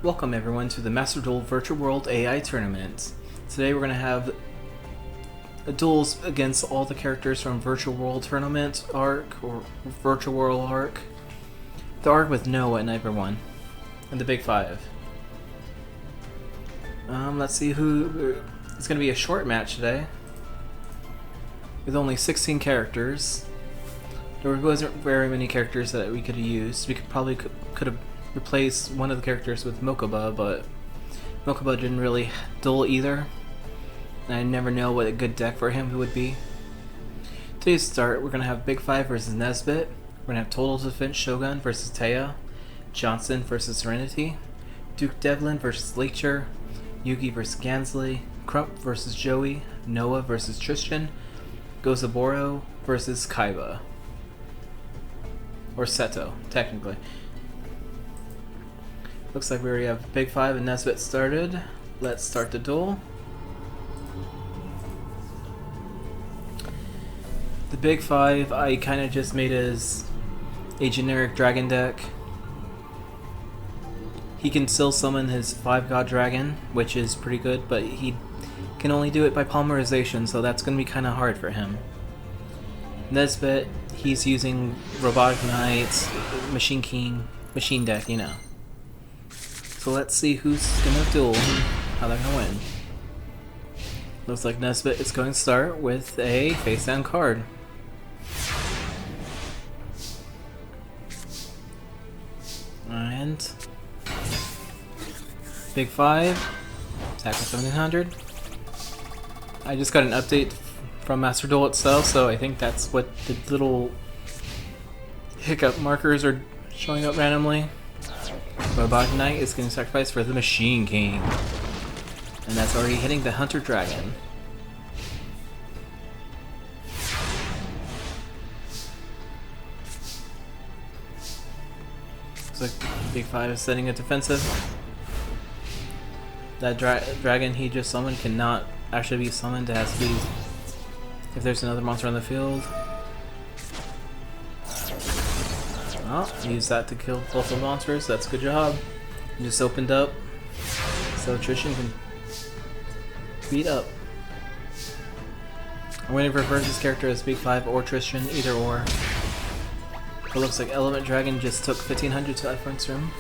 Welcome everyone to the Master Duel Virtual World AI Tournament. Today we're going to have duels against all the characters from Virtual World Tournament arc, or Virtual World arc. The arc with Noah and everyone, and the Big Five. Let's see who... It's going to be a short match today, with only 16 characters. There wasn't very many characters that we could have used. We could have replaced one of the characters with Mokuba, but Mokuba didn't really duel either. And I never know what a good deck for him would be. Today's start, we're going to have Big Five versus Nesbit. We're going to have Total Defense Shogun versus Taya. Johnson versus Serenity. Duke Devlin versus Leecher. Yugi versus Gansley. Crump versus Joey. Noah versus Tristan. Gozaburo versus Kaiba. Or Seto, technically. Looks like we already have Big Five and Nesbit started. Let's start the duel. The Big Five I kind of just made as a generic dragon deck. He can still summon his 5-god dragon, which is pretty good, but he can only do it by polymerization, so that's going to be kind of hard for him. Nesbit, he's using Robotic Knight, Machine King, Machine Deck, you know. So let's see who's gonna duel, how they're gonna win. Looks like Nesbit is going to start with a face down card. And Big Five, attack with 1700. I just got an update from Master Duel itself, so I think that's what the little hiccup markers are showing up randomly. Robotic Knight is getting sacrificed for the Machine King. And that's already hitting the Hunter Dragon. Looks like Big Five is setting a defensive. That dragon he just summoned cannot actually be summoned. It has to be if there's another monster on the field. Well, use that to kill both the monsters. That's a good job. You just opened up so Tristan can beat up. I'm waiting for versus character as Big Five or Tristan, either or. It looks like Element Dragon just took 1500 to life points from him.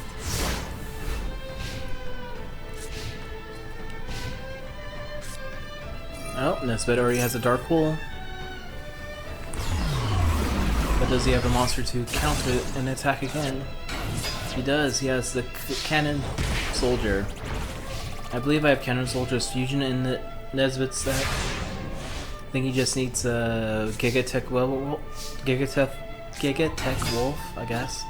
Oh, Nesbit already has a Dark Hole. But does he have a monster to counter it and attack again? He does. He has the Cannon Soldier. I believe I have Cannon Soldier's fusion in the Nesbit set. I think he just needs a Gigatech Wolf, I guess.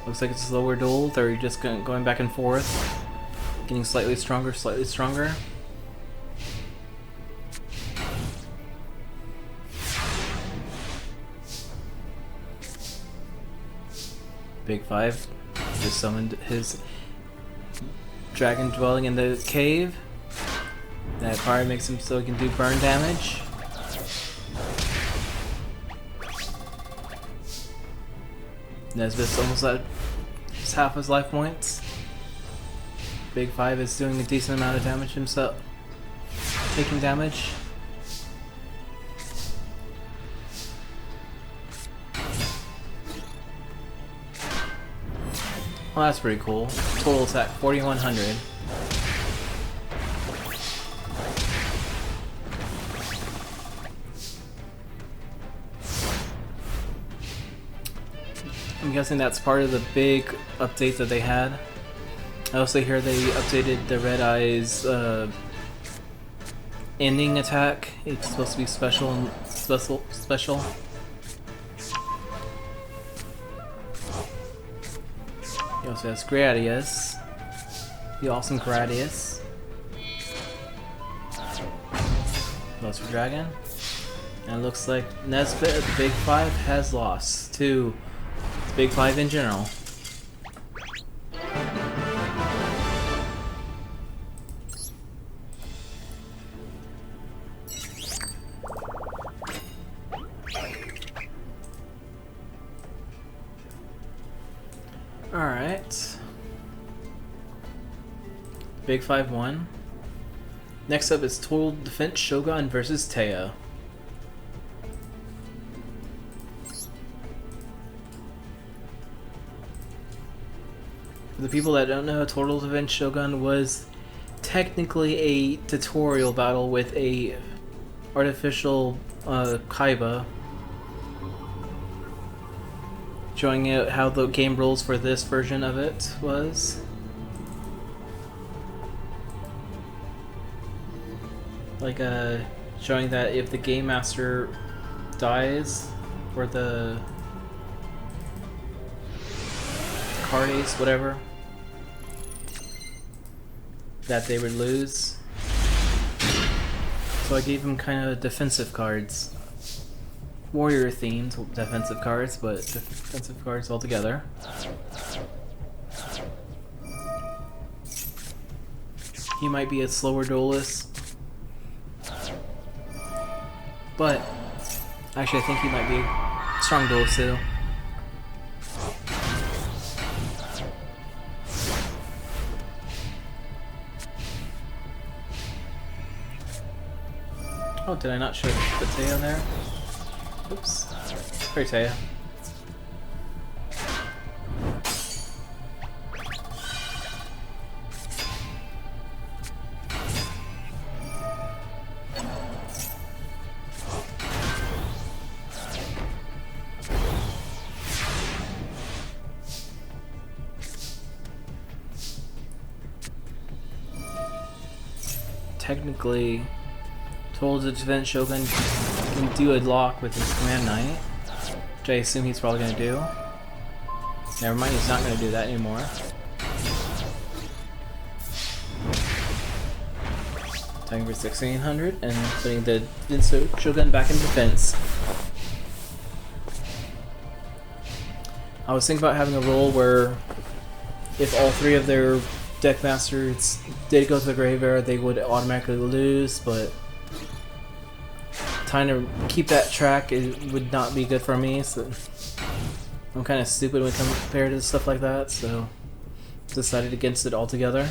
Looks like it's a slower duel. They're just going back and forth. Getting slightly stronger, slightly stronger. Big Five just summoned his dragon dwelling in the cave. That probably makes him so he can do burn damage. Nesbit's almost at half his life points. Big Five is doing a decent amount of damage himself. Taking damage. Well, that's pretty cool. Total attack 4100. I'm guessing that's part of the big update that they had. I also hear they updated the Red Eyes ending attack. It's supposed to be special. He also has Gradius, the awesome Gradius. Monster Dragon. And it looks like Nesbit of the Big Five has lost to the Big Five in general. Alright. Big 5-1. Next up is Total Defense Shogun versus Taya. For the people that don't know, Total Defense Shogun was technically a tutorial battle with a artificial Kaiba, showing out how the game rules for this version of it was. Like, showing that if the Game Master dies, or the card ace, whatever, that they would lose. So I gave him kind of defensive cards. Warrior themed defensive cards, but defensive cards altogether. He might be a slower duelist, but actually I think he might be a strong duelist too. Oh, did I not show the Taya on there? Oops. Sorry, Taya. Technically, Total Defense Shogun can do a lock with his Command Knight, which I assume he's probably going to do. Never mind, he's not going to do that anymore. Attacking for 1600 and putting the Defense Shogun back in defense. I was thinking about having a rule where if all three of their deck masters did go to the graveyard, they would automatically lose, but trying to keep that track, it would not be good for me, so I'm kind of stupid when compared to stuff like that, so decided against it altogether.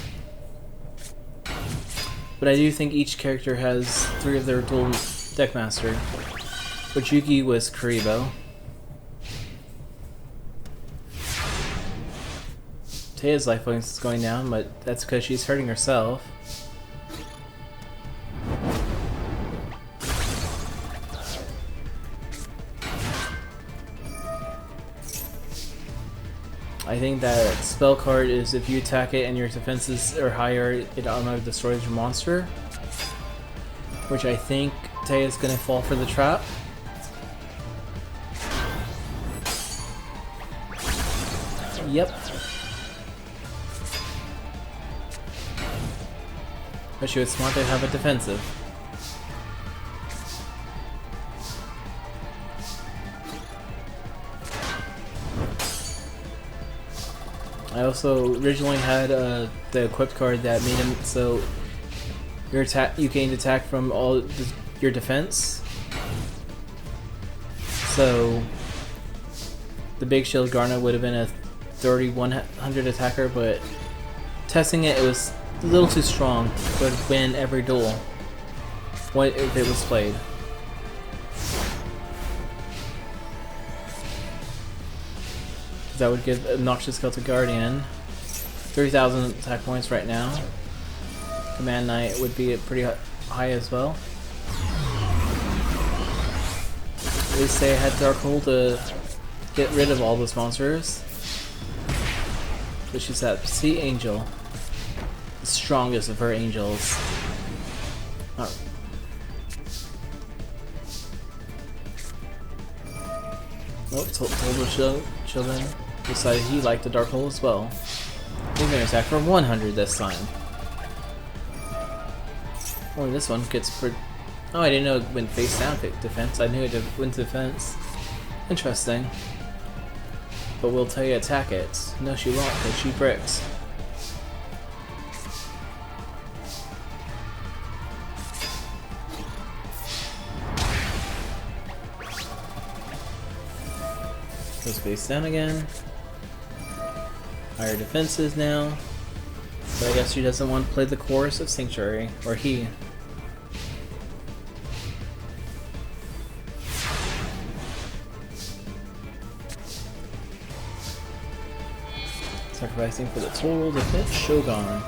But I do think each character has three of their dual deck master, which Yugi was Kuribo. Taya's life points is going down, but that's because she's hurting herself. I think that spell card is if you attack it and your defenses are higher, it automatically destroys your monster. Which I think Taya's gonna fall for the trap. Yep. But she was smart to have a defensive. I also originally had the equipped card that made him so you gained attack from all your defense. So the Big Shield Garna would have been a 3100 attacker, but testing it, it was a little too strong. It would win every duel if it was played. That would give Obnoxious Celtic Guardian 3,000 attack points right now. Command Knight would be pretty high as well. At least they had Darkhold to get rid of all those monsters. But she's that Sea Angel, the strongest of her angels. Oh. Nope, Total Shogun decided he liked the Darkhold as well. He's gonna attack for 100 this time. Oh, this one gets pretty. Oh, I didn't know it went face down defense. I knew it went defense. Interesting. But we'll tell you attack it. No, she won't, because she bricks. Goes face down again. Higher defenses now. But I guess she doesn't want to play the Chorus of Sanctuary. Or he. Sacrificing for the total defense Shogun.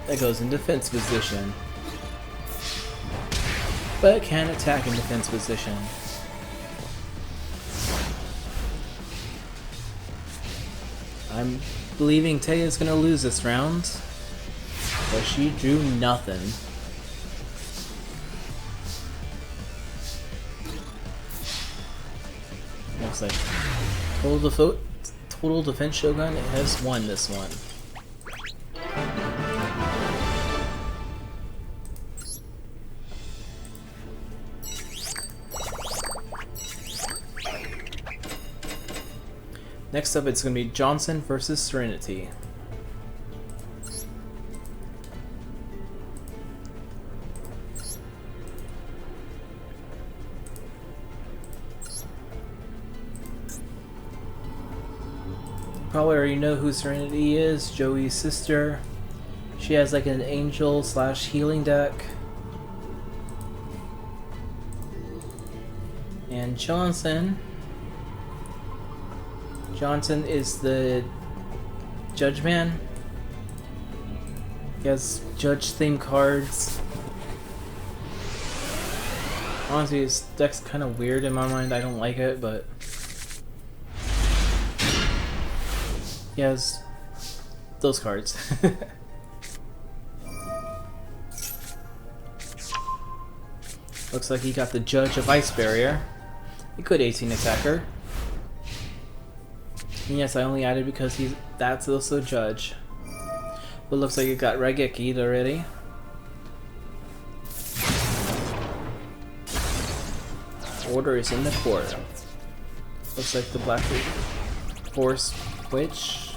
That goes in defense position. But can attack in defense position. I'm believing Teia's gonna lose this round. But she drew nothing. Looks like total defense Shogun has won this one. Next up, it's going to be Johnson versus Serenity. Probably already know who Serenity is, Joey's sister. She has like an angel / healing deck. And Johnson is the judge man. He has judge themed cards. Honestly, his deck's kind of weird in my mind. I don't like it, but he has those cards. Looks like he got the Judge of Ice Barrier. He could 18 attacker. And yes, I only added because that's also Judge. But looks like it got Raigeki already. Order is in the court. Looks like the Black Forest Witch.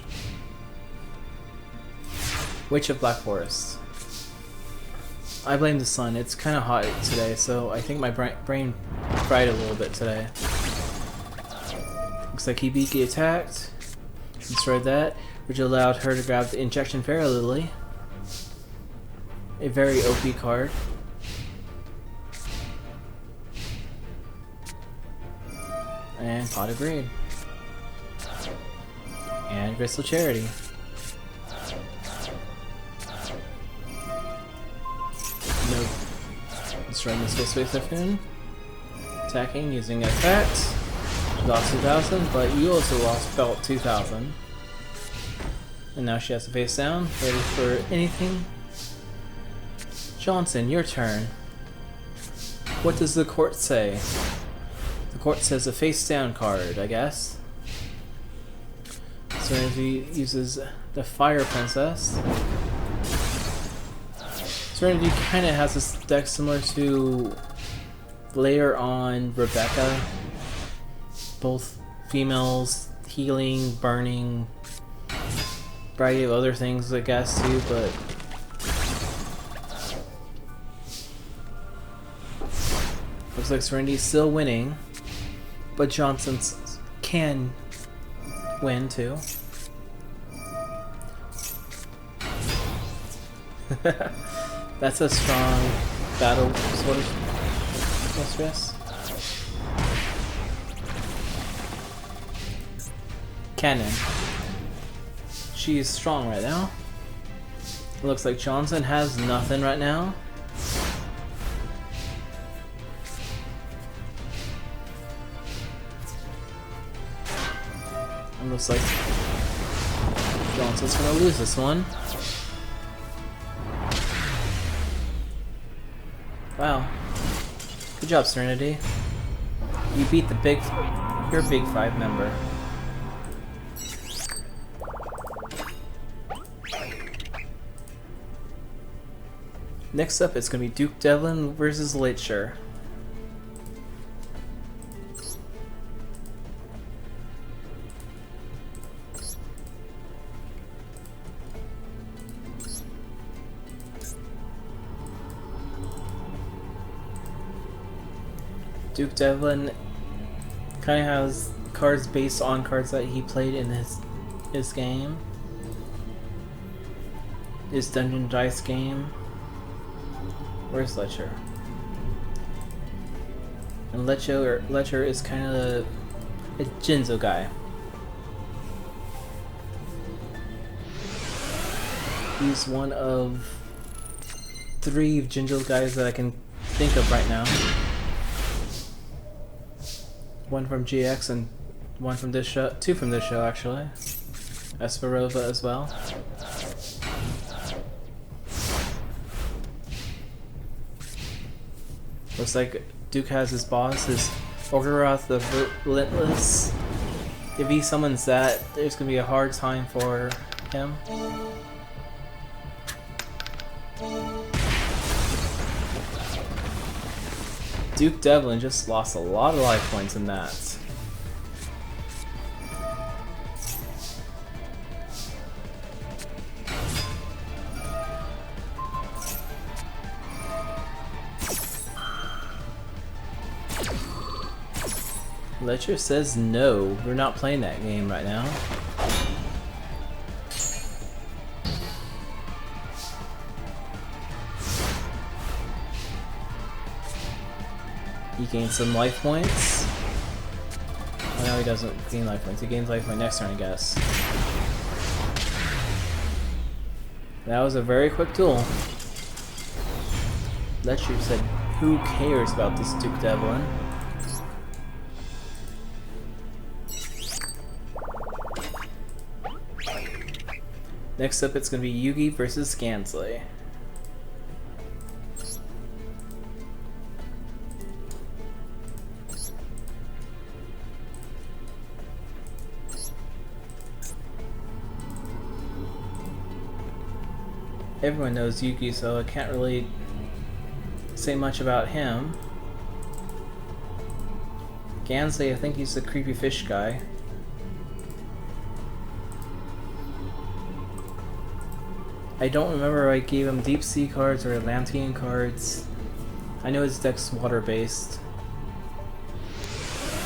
Witch of Black Forest. I blame the sun. It's kind of hot today, so I think my brain fried a little bit today. Looks like Hibiki attacked. Destroyed that, which allowed her to grab the Injection Fairy Lily. A very OP card. And Pot of Greed. And Crystal Charity. No. Destroying the Space Typhoon. Attacking using effect. She lost 2,000, but you also felt 2,000. And now she has to face down, ready for anything. Johnson, your turn. What does the court say? The court says a face down card, I guess. Serenity uses the Fire Princess. Serenity kind of has this deck similar to later on Rebecca. Both females, healing, burning, variety of other things I guess too, but looks like Serenity's still winning, but Johnson can win too. That's a strong battle sort of mistress. Cannon. She's strong right now. Looks like Johnson has nothing right now. And looks like Johnson's gonna lose this one. Wow. Good job, Serenity. You beat your Big Five member. Next up, it's going to be Duke Devlin versus Litcher. Duke Devlin kind of has cards based on cards that he played in his game. Is Dungeon Dice game. Where's Lecher? And Lecher is kind of a Jinzo guy. He's one of 3 Jinzo guys that I can think of right now. One from GX and one from this show, 2 from this show actually. Esperova as well. Looks like Duke has his boss, his Orgoroth the Relentless. If he summons that, there's gonna be a hard time for him. Duke Devlin just lost a lot of life points in that. Lecher says no, we're not playing that game right now. He gains some life points. Oh no, he doesn't gain life points. He gains life point next turn, I guess. That was a very quick duel. Lecher said, who cares about this Duke Devlin? Next up, it's going to be Yugi versus Gansley. Everyone knows Yugi, so I can't really say much about him. Gansley, I think he's the creepy fish guy. I don't remember if I gave him Deep Sea cards or Atlantean cards. I know his deck's water-based. I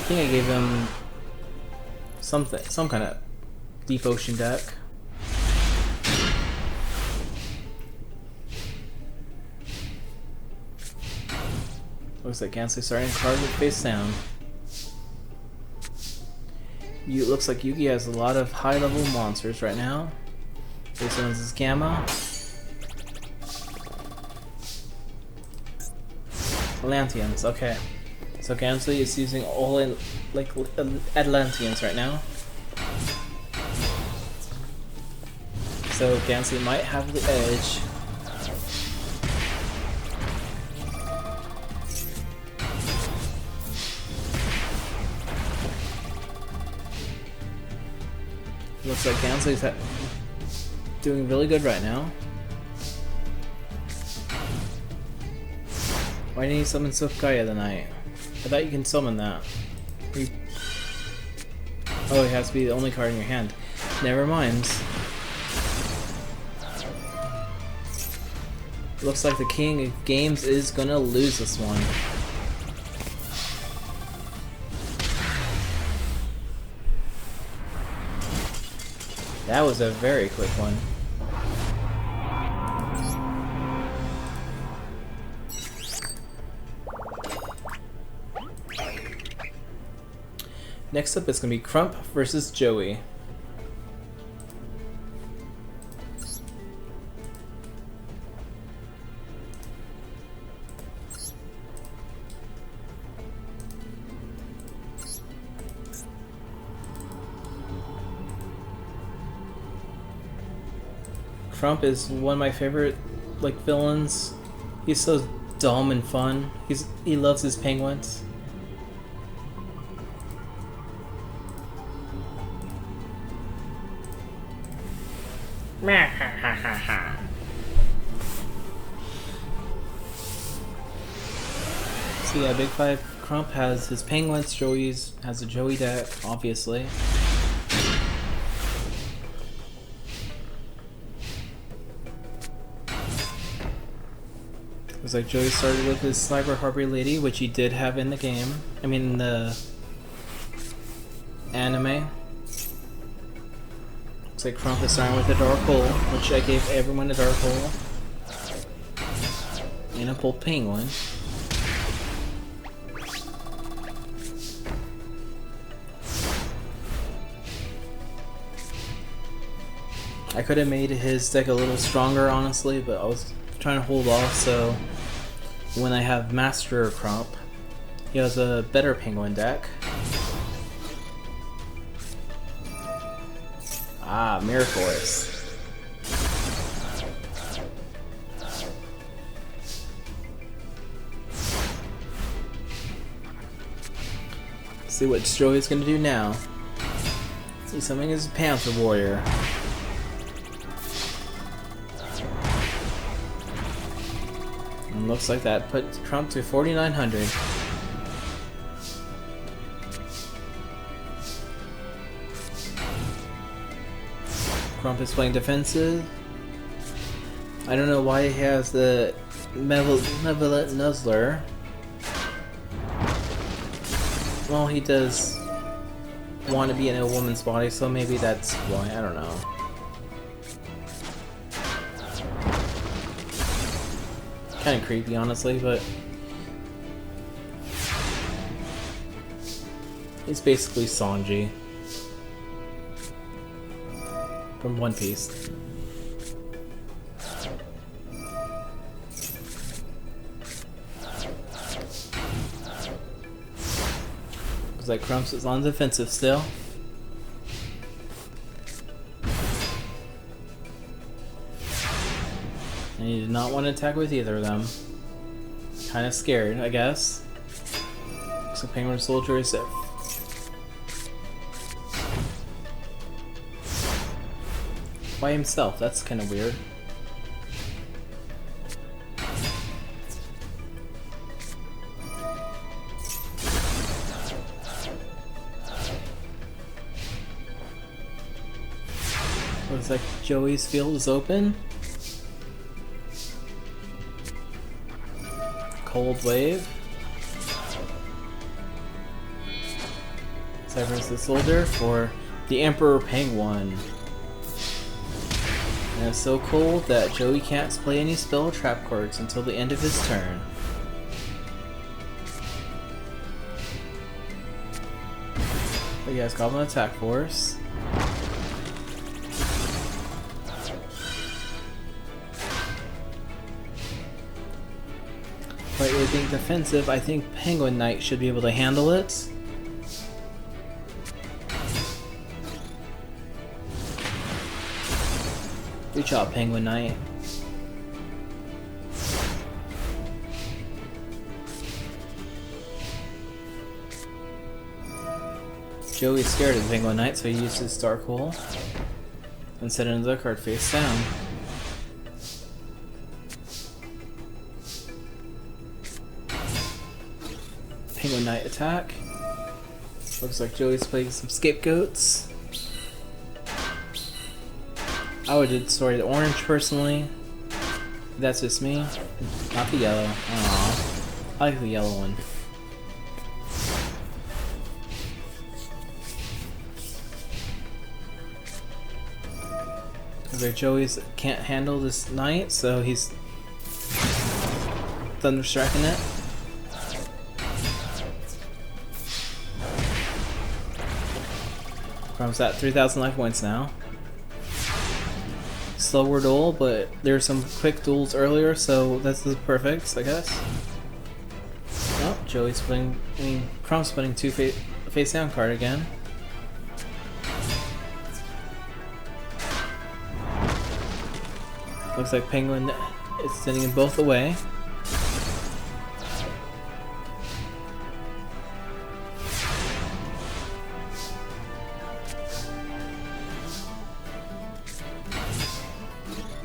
think I gave him some kind of Deep Ocean deck. Looks like Gansley starting to card with face down. Looks like Yugi has a lot of high-level monsters right now. This one's is Gamma. Atlanteans, okay. So Gansley is using all Atlanteans right now. So Gansley might have the edge. Looks like Gansley's doing really good right now. Why didn't you summon Swiftgaia tonight? I thought you can summon that. Oh, it has to be the only card in your hand. Never mind. Looks like the King of Games is gonna lose this one. That was a very quick one. Next up is going to be Crump versus Joey. Crump is one of my favorite villains. He's so dumb and fun. He loves his penguins. So yeah, Big Five Crump has his penguins, Joey's has a Joey deck, obviously. Looks like Joey started with his Sniper Harpy Lady, which he did have in the game. I mean, in the anime. Looks like Crump is starting with a Dark Hole, which I gave everyone a Dark Hole. And a Pulp Penguin. I could have made his deck a little stronger, honestly, but I was trying to hold off so when I have Master Crump, he has a better Penguin deck. Ah, Mirror Force. See what Joey's gonna do now. He's summoning his Panther Warrior. And looks like that put Crump to 4,900. Crump is playing defensive. I don't know why he has the Malevolent Nuzzler. Well, he does want to be in a woman's body, so maybe that's why. I don't know. Kind of creepy, honestly, but he's basically Sanji from One Piece. Looks like Crumps is on defensive still. And he did not want to attack with either of them. Kind of scared, I guess. So Penguin Soldier is by himself. That's kind of weird. Looks like Joey's field is open. Cold Wave. Severs the Soldier for the Emperor Penguin. And it's so cold that Joey can't play any spell or trap cards until the end of his turn. But he has Goblin Attack Force. But it being defensive, I think Penguin Knight should be able to handle it. Good job, Penguin Knight. Joey's scared of Penguin Knight, so he used his Dark Hole and set another card face down. Penguin Knight attack. Looks like Joey's playing some Scapegoats. I would destroy the orange personally. That's just me. Not the yellow. Aww. I like the yellow one. Okay, Joey's can't handle this knight, so he's Thunderstriking it. Crump's at 3,000 life points now. Slower duel, but there's some quick duels earlier, so this is perfect, I guess. Oh, Joey's putting, Crump's putting two face down card again. Looks like Penguin is sending them both away.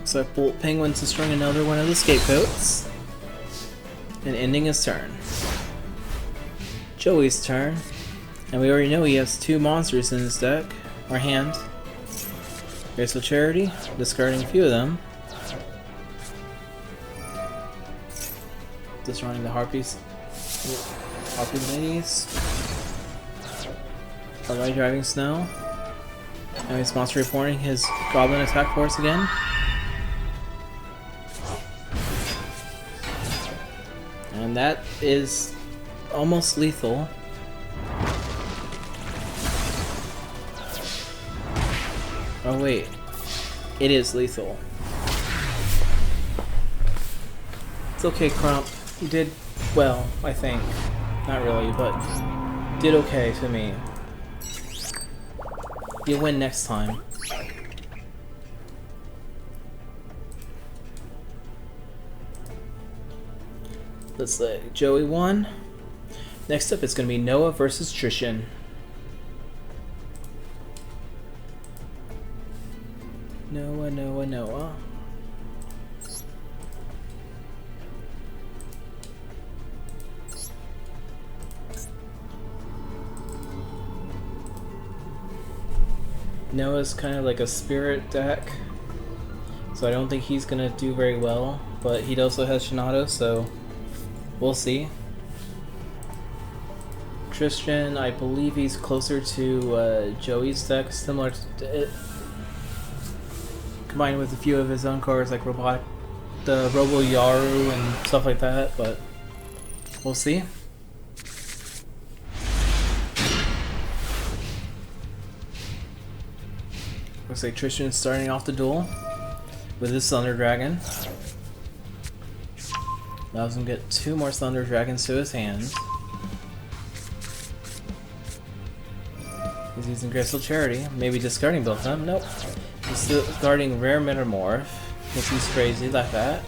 So Bolt Penguin's destroying another one of the Scapegoats and ending his turn. Joey's turn, and we already know he has two monsters in his deck, or hand. Graceful Charity, discarding a few of them. Destroying the Harpy Ladies. Alright, Driving Snow. Now he's monster reporting his goblin attack force again. And that is almost lethal. Oh wait, it is lethal. It's okay, Crump. You did well, I think. Not really, but did okay to me. You'll win next time. Let's say Joey won. Next up, it's going to be Noah versus Trishan. Noah. Noah's kind of like a spirit deck, so I don't think he's gonna do very well, but he also has Shinado, so we'll see. Tristan, I believe he's closer to Joey's deck, similar to it, combined with a few of his own cards like Robo Yaru and stuff like that, but we'll see. Looks like Tristan's starting off the duel with his Thunder Dragon. Allows him to get 2 more Thunder Dragons to his hand. He's using Crystal Charity, maybe discarding both of them. Nope. He's discarding Rare Metamorph, because he's crazy like that,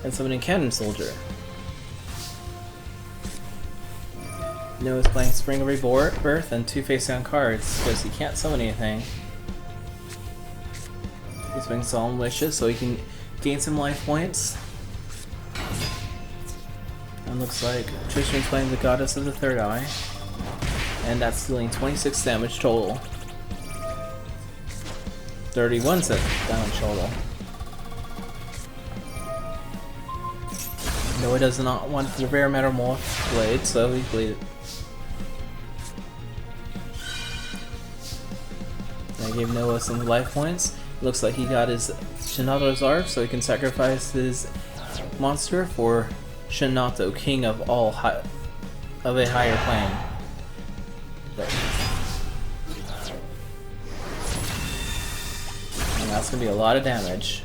and summoning Cannon Soldier. Noah's playing Spring of Rebirth and 2 face-down cards, because he can't summon anything. He's playing Solemn Wishes so he can gain some life points. And looks like Tristan's playing the Goddess of the Third Eye. And that's dealing 26 damage total. 31 damage total. Noah does not want the Rare Metamorph blade, so he bleed it. I gave Noah some life points. Looks like he got his Shinado's Arc, so he can sacrifice his monster for Shinado, king of all of a higher plane. And that's gonna be a lot of damage.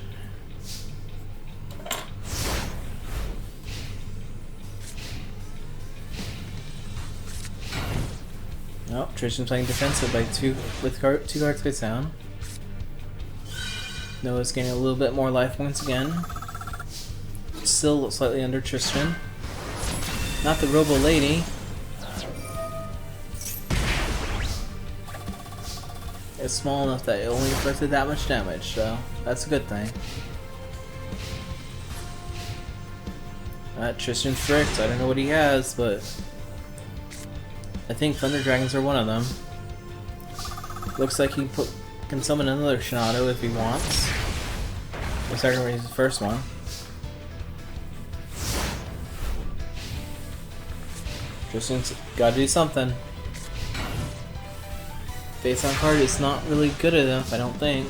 Oh, Tristan's playing defensive by 2 cards face down. Noah's getting a little bit more life points again. Still slightly under Tristan. Not the Robo Lady. It's small enough that it only inflicted that much damage, so that's a good thing. Tristan's fricked. I don't know what he has, but I think Thunder Dragons are one of them. Looks like he can summon another Shinado if he wants. Or sacrifice his first one. Tristan's gotta do something. Face on card is not really good enough, I don't think.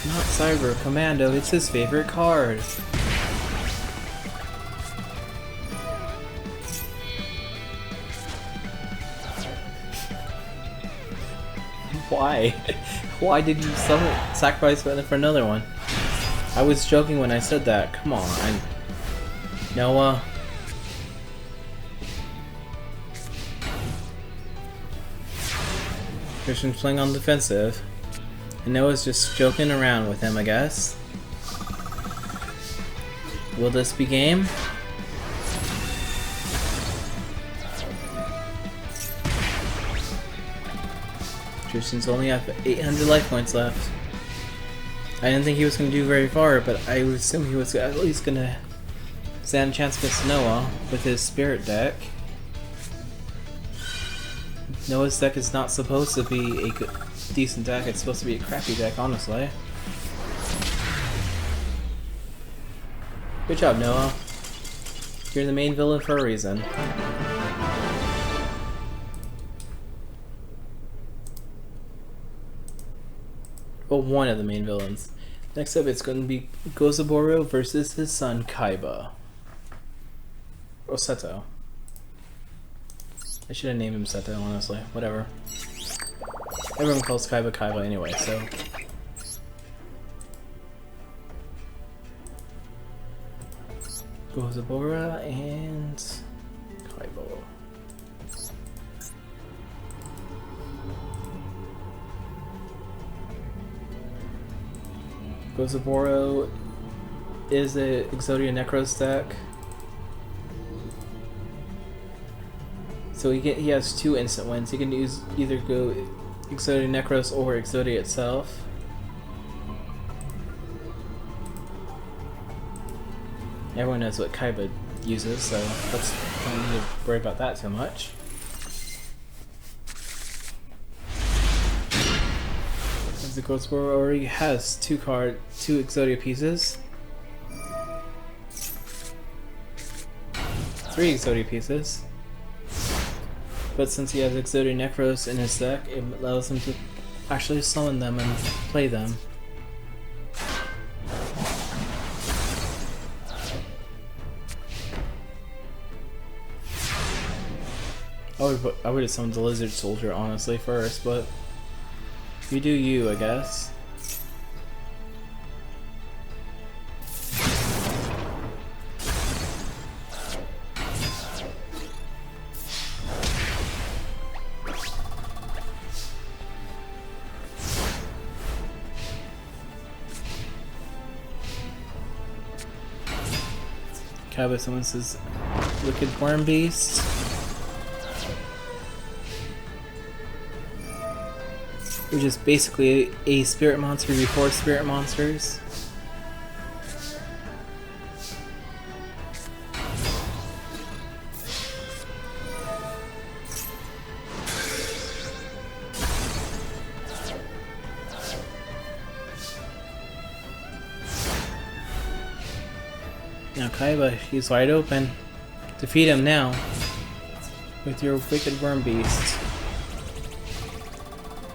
Not Cyber Commando, it's his favorite card. Why? Why did you sacrifice for another one? I was joking when I said that. Come on. Noah. Christian's playing on defensive. And Noah's just joking around with him, I guess. Will this be game? Tristan's only have 800 life points left. I didn't think he was going to do very far, but I would assume he was at least going to stand a chance against Noah with his spirit deck. Noah's deck is not supposed to be a decent deck, it's supposed to be a crappy deck, honestly. Good job, Noah. You're the main villain for a reason. Well, one of the main villains. Next up, it's going to be Gozaburo versus his son Kaiba. Or Seto. I should have named him Seto, honestly. Whatever. Everyone calls Kaiba Kaiba anyway, so... Gozaburo and... Kaiba. Gozaburo is a Exodia Necros deck. So he has 2 instant wins. He can use either go Exodia Necros or Exodia itself. Everyone knows what Kaiba uses, so don't need to worry about that too much. As the Gozaburo already has 2 Exodia pieces. 3 Exodia pieces. But since he has Exodia Necros in his deck, it allows him to actually summon them and play them. I would have summoned the Lizard Soldier honestly first, but you do you, I guess. Kaiba summons his Wicked Worm Beast. Which is basically a spirit monster before spirit monsters. Now Kaiba, he's wide open. Defeat him now with your Wicked Worm Beast.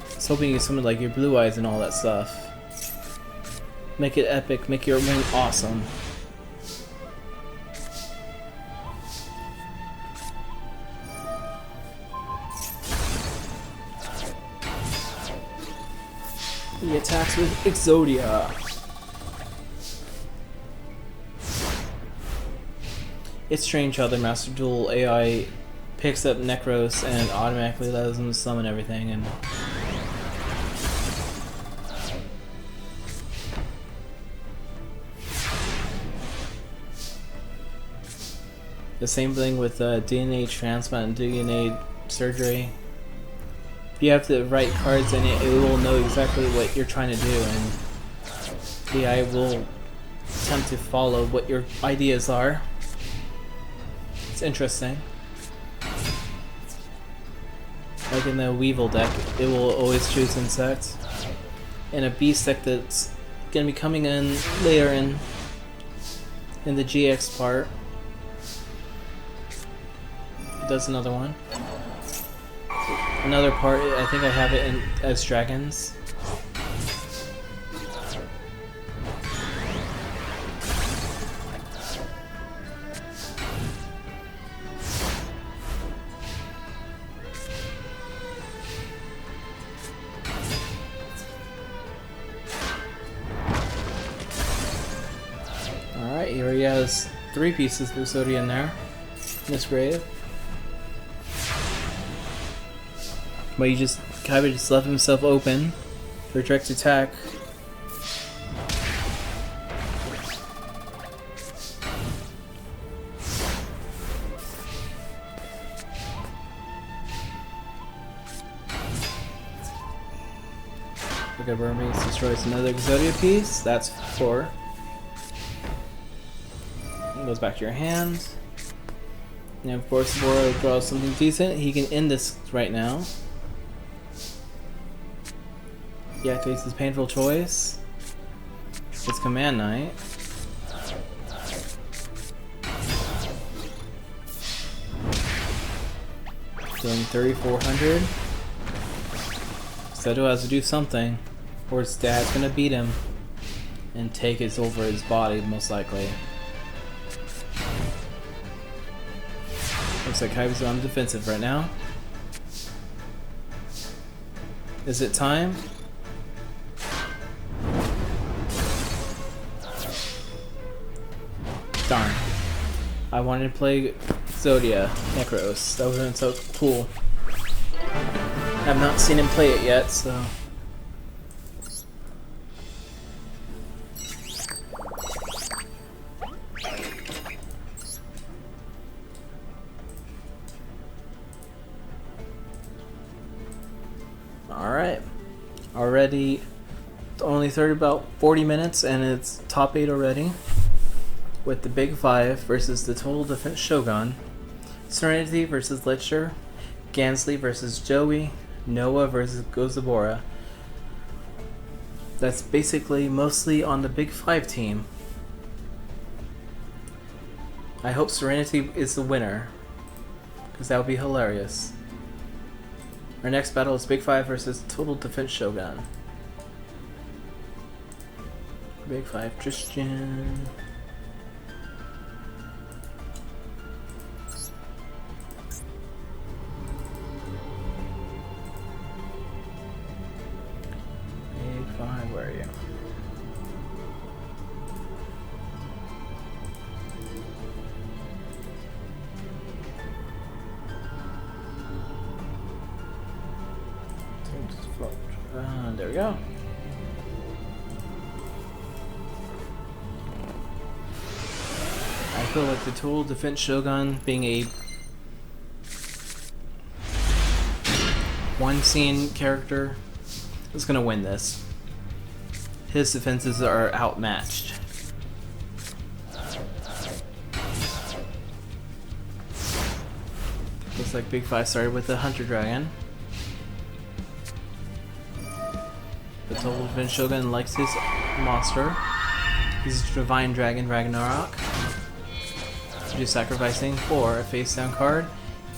I was hoping you summon like your Blue Eyes and all that stuff. Make it epic, make your win awesome. He attacks with Exodia. It's strange how the Master Duel AI picks up Necros and automatically allows them to summon everything, and the same thing with DNA transplant and DNA surgery. If you have the right cards in it, it will know exactly what you're trying to do, and the AI will attempt to follow what your ideas are. It's interesting. Like in the Weevil deck, it will always choose Insect. And a Beast deck that's gonna be coming in later in the GX part. It does another one. Another part, I think I have it in as dragons. Alright, here he has 3 pieces of Exodia in there. In this grave. But Kaiba just left himself open for direct attack. Wicked Worm Beast destroys another Exodia piece. That's 4. It goes back to your hand. And of course, Boro draws something decent. He can end this right now. He activates his Painful Choice. It's Command Knight. Doing 3,400. Seto has to do something, or his dad's gonna beat him and take it over his body, most likely. Looks like Kaiba's on defensive right now. Is it time? Darn. I wanted to play Zodia Necros. That would have been so cool. I've not seen him play it yet, so. Alright. Already only about 40 minutes and it's top 8 already. With the Big Five versus the Total Defense Shogun. Serenity versus Lichter. Gansley versus Joey. Noah versus Gozabora. That's basically mostly on the Big Five team. I hope Serenity is the winner, because that would be hilarious. Our next battle is Big Five versus Total Defense Shogun. Big Five Tristan. Where are you? There we go. I feel like the Total Defense Shogun, being a one scene character, is gonna win this. His defenses are outmatched. Looks like Big Five started with the Hunter Dragon. The Total Defense Shogun likes his monster. He's Divine Dragon Ragnarok. So just sacrificing for a face down card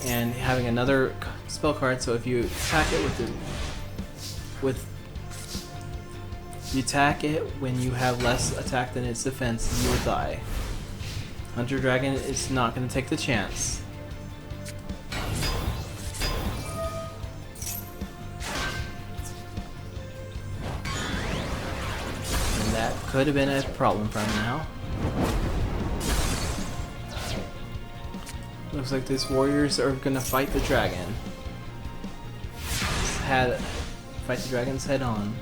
and having another spell card, so if you attack it you attack it when you have less attack than its defense, you will die. Hunter Dragon is not going to take the chance. And that could have been a problem for him now. Looks like these warriors are going to fight the dragon. Fight the dragons head on.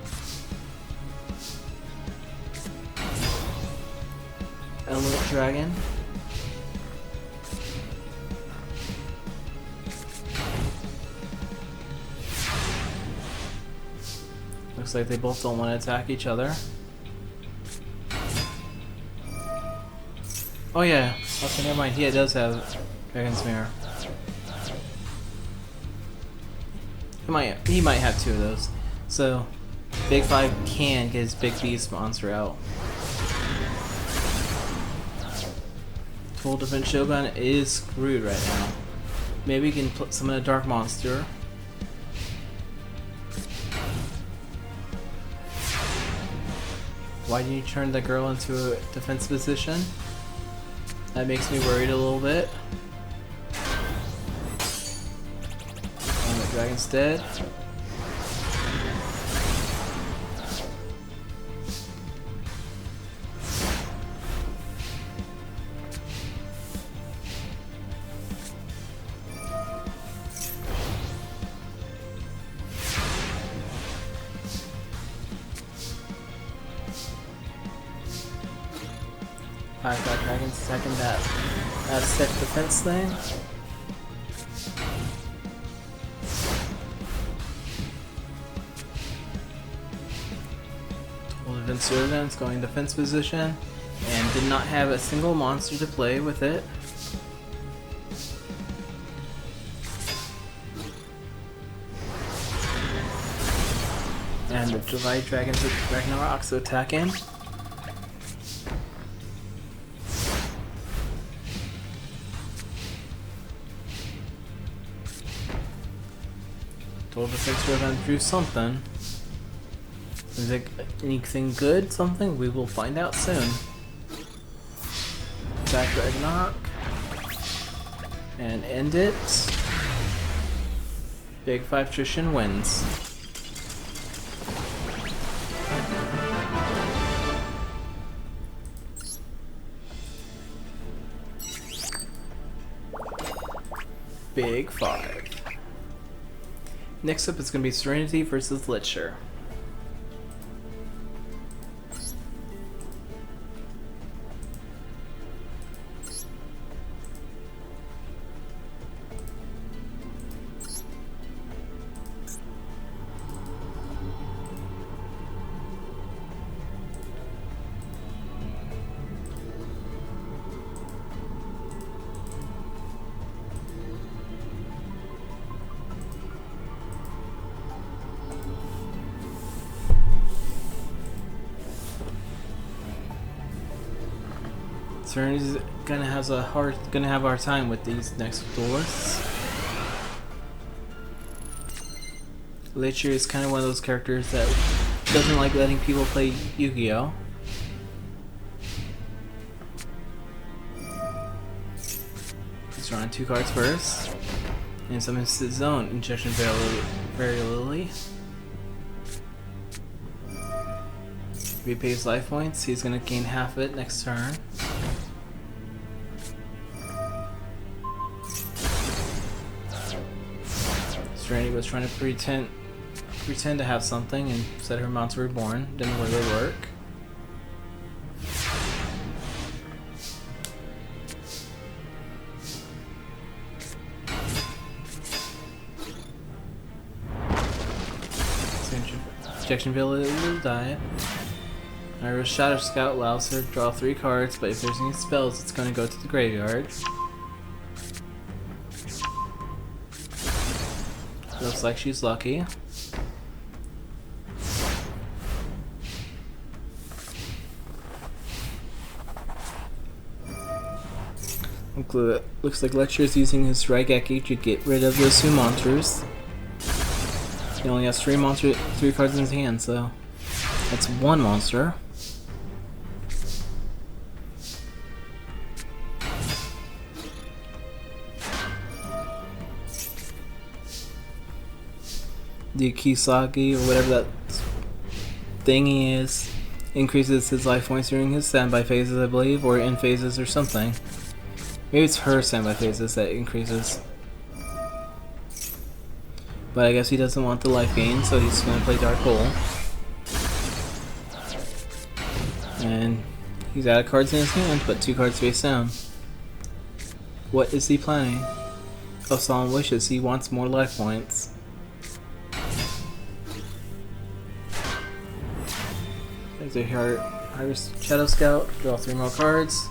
Element Dragon. Looks like they both don't want to attack each other. Oh yeah, okay, never mind. He does have Dragon's Mirror. He might have two of those. So, Big Five can get his Big Beast monster out. Total Defense Shogun is screwed right now. Maybe he can summon a Dark Monster. Why didn't you turn the girl into a defense position? That makes me worried a little bit. And the dragon's dead. I've got dragons attacking that sick defense thing. Total Defense Shogun's going defense position and did not have a single monster to play with it. And the Divine Dragons with Ragnarok so attack in. Told us next we're gonna do something. Is it anything good? Something? We will find out soon. Back Ragnarok. And end it. Big 5 Trishan wins. Big 5. Next up is going to be Serenity versus Licher. Serenity's gonna have a hard time with these next duelists. Licher is kind of one of those characters that doesn't like letting people play Yu-Gi-Oh! He's drawing 2 cards first, and summons his own Injection Fairy Lily. If he pays life points, he's gonna gain half of it next turn. Serenity was trying to pretend to have something and said her monster reborn. Didn't really work. Injection Village will die. Ira's Shadow Scout allows her to draw 3 cards, but if there's any spells, it's going to go to the graveyard. Looks like she's lucky. Looks like Licher is using his Raigeki to get rid of those 2 monsters. He only has 3 cards in his hand, so that's 1 monster. The Kisagi, or whatever that thingy is, increases his life points during his standby phases, I believe, or in phases or something. Maybe it's her standby phases that increases. But I guess he doesn't want the life gain, so he's going to play Dark Hole. And he's out of cards in his hand, but 2 cards face down. What is he planning? Oh, Solemn Wishes. He wants more life points. There's a Shadow Scout. Draw 3 more cards.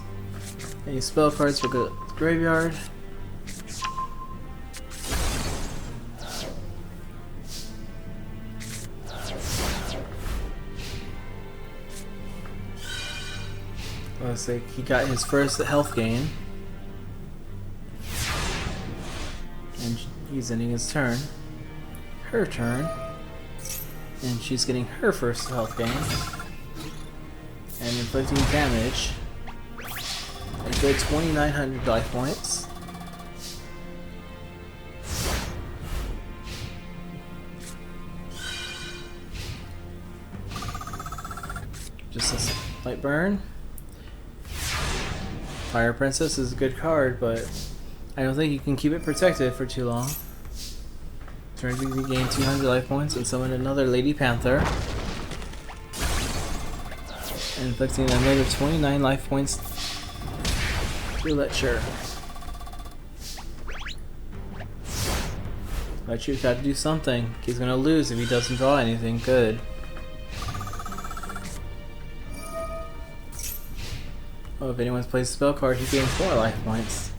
Any spell cards will go to the graveyard. Looks like he got his first health gain. And he's ending his turn. Her turn. And she's getting her first health gain. And inflicting damage. A good 2,900 life points. Just a light burn. Fire Princess is a good card, but I don't think you can keep it protected for too long. Turn to regain 200 life points and summon another Lady Panther. And inflicting another 29 life points to Licher. Licher's got to do something. He's gonna lose if he doesn't draw anything good. Oh, if anyone plays a spell card, he gains 4 life points.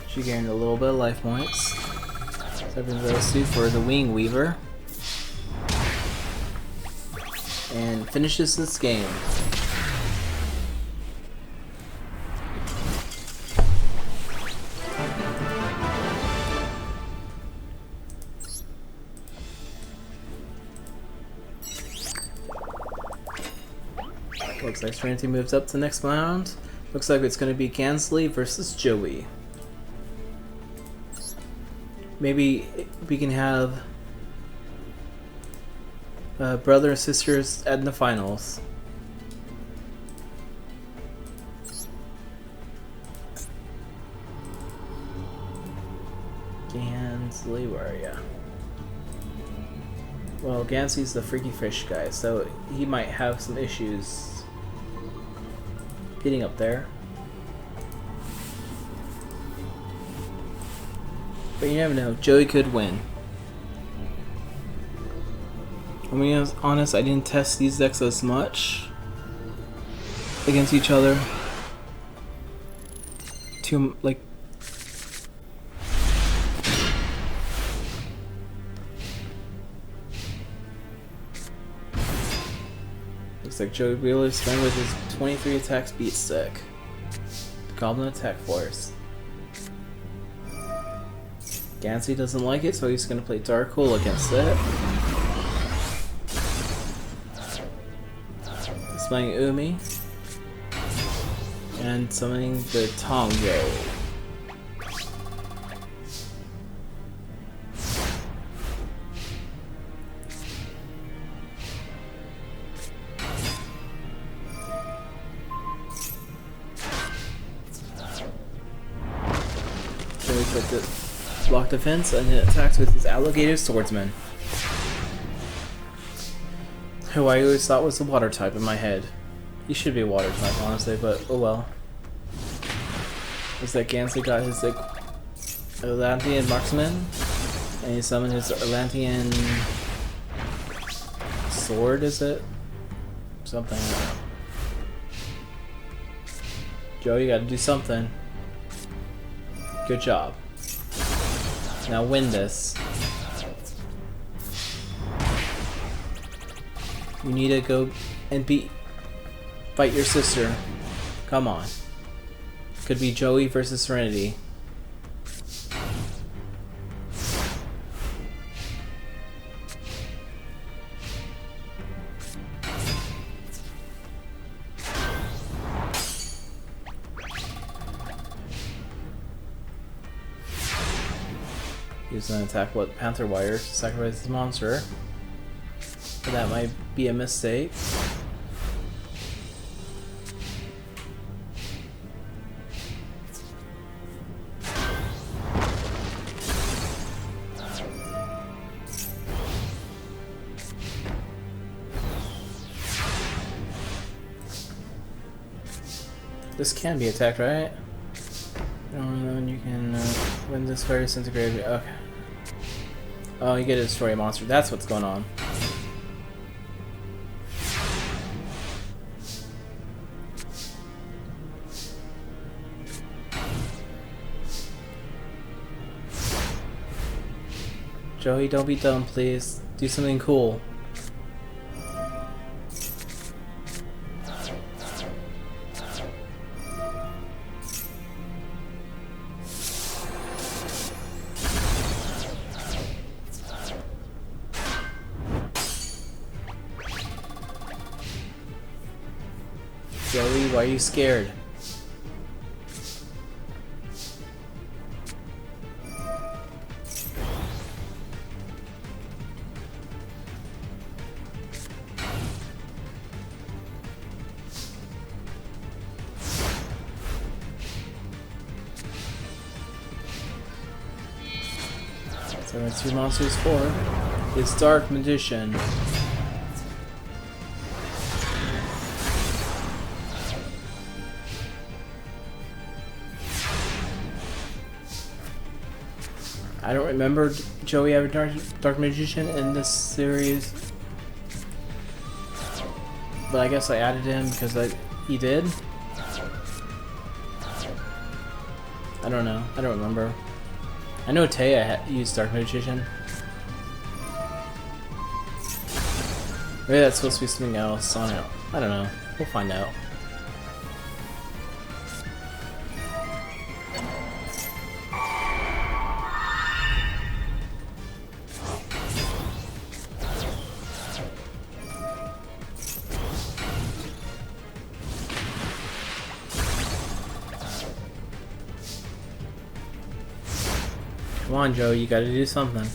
She gained a little bit of life points. Severing those 2 for the Wing Weaver. And finishes this game. Looks like Serenity moves up to the next round. Looks like it's going to be Gansley versus Joey. Maybe we can have brother and sisters in the finals. Gansley, where are ya? Well, Gansley's the freaky fish guy, so he might have some issues getting up there. But you never know, Joey could win. I'm being honest, I didn't test these decks as much against each other. Looks like Joey Wheeler's went with his 23 attacks beat stick. Goblin attack force. Gansey doesn't like it, so he's going to play Dark Hole against it. Displaying Umi. And summoning the Tongo. Joey put the block defense and it attacks with his Alligator Swordsman, who I always thought was the water type in my head. He should be a water type, honestly, but oh well. Looks like Gansley got his like Atlantean Marksman, and he summoned his Atlantean Sword, is it? Something. Joe, you gotta do something. Good job. Now win this. You need to go and fight your sister. Come on. Could be Joey versus Serenity. Use an attack with Panther Wire to sacrifice his monster. But that might be a mistake. This can be attacked, right? And then you can win this fire disintegrated. Okay. Oh, you get to destroy a monster. That's what's going on. Joey, don't be dumb, please. Do something cool. Joey, why are you scared? So that's 2 monsters for. It's Dark Magician. I don't remember Joey having Dark Magician in this series, but I guess I added him because he did. I don't know. I don't remember. I know Taya used Dark Magician. Maybe that's supposed to be something else. I don't know. We'll find out. Come on, Joe, you gotta do something.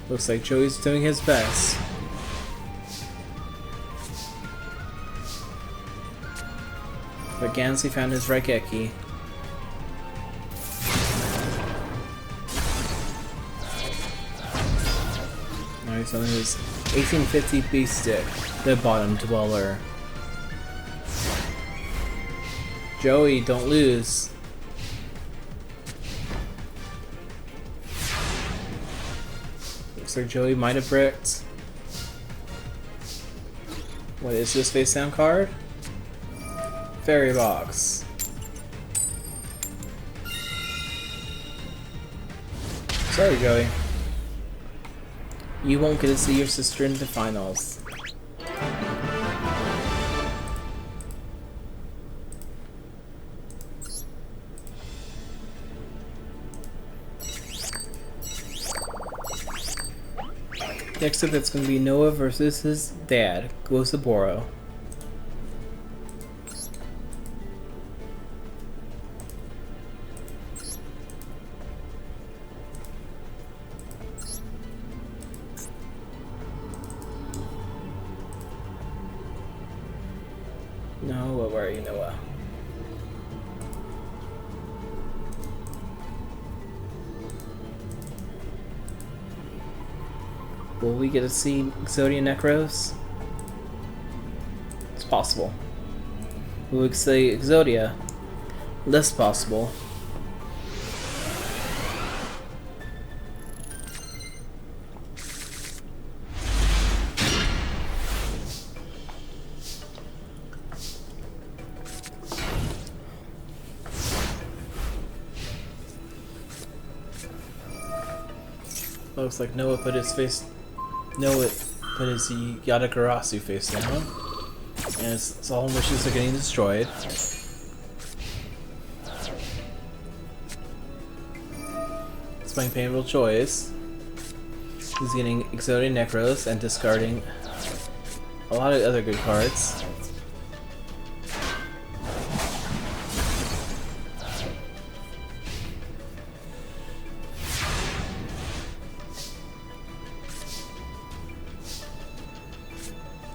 Looks like Joey's doing his best. But Gansey found his Raigeki. Now he's on his 1850 Beast Stick, the Bottom Dweller. Joey, don't lose. Looks like Joey might have bricked. What is this face down card? Fairy Box. Sorry, Joey. You won't get to see your sister in the finals. Next up, it's going to be Noah versus his dad, Gosaboro. Noah, where are you, Noah? Will we get to see Exodia Necros? It's possible. Will we see Exodia? Less possible. Looks like Noah put his Yatagarasu face down, and his solemn wishes are getting destroyed. It's my painful choice. He's getting Exodia Necros and discarding a lot of other good cards.